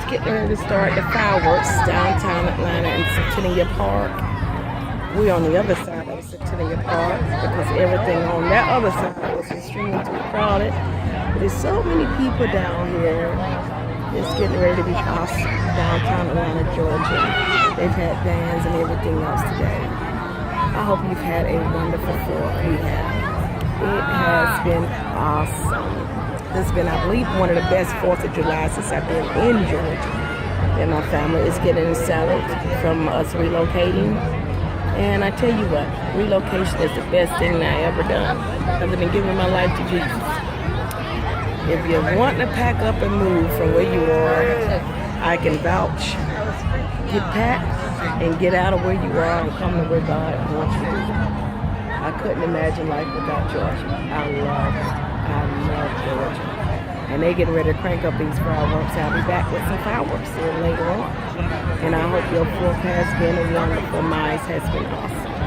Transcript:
getting ready to start the fireworks downtown Atlanta in Centennial Park. We're on the other side of Centennial Park because everything on that other side was extremely too crowded. But there's so many people down here. It's getting ready to be awesome downtown Atlanta, Georgia. They've had bands and everything else today. I hope you've had a wonderful 4th. We have. It has been awesome. This has been, I believe, one of the best 4th of July since I've been in Georgia. And my family is getting settled from us relocating. And I tell you what, relocation is the best thing I ever done, other than giving my life to Jesus. If you're wanting to pack up and move from where you are, I can vouch. Get packed and get out of where you are and come to where God wants you to be. I couldn't imagine life without Georgia. I love Georgia. And they getting ready to crank up these fireworks. I'll be back with some fireworks here later on. And I hope your 4th has been wonderful. Mine has been awesome.